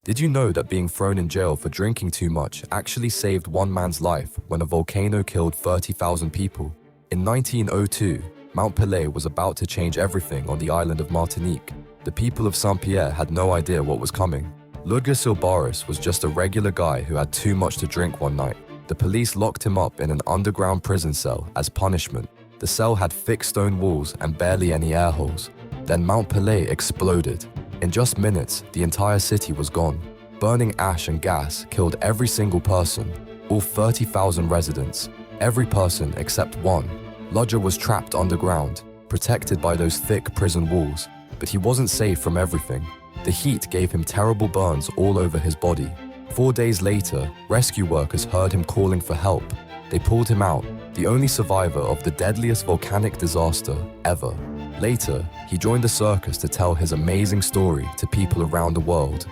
Did you know that being thrown in jail for drinking too much actually saved one man's life when a volcano killed 30,000 people? In 1902, Mount Pelée was about to change everything on the island of Martinique. The people of Saint-Pierre had no idea what was coming. Ludger Silbaris was just a regular guy who had too much to drink one night. The police locked him up in an underground prison cell as punishment. The cell had thick stone walls and barely any air holes. Then Mount Pelée exploded. In just minutes, the entire city was gone. Burning ash and gas killed every single person, all 30,000 residents, every person except one. Ludger was trapped underground, protected by those thick prison walls, but he wasn't safe from everything. The heat gave him terrible burns all over his body. 4 days later, rescue workers heard him calling for help. They pulled him out, the only survivor of the deadliest volcanic disaster ever. Later, he joined the circus to tell his amazing story to people around the world.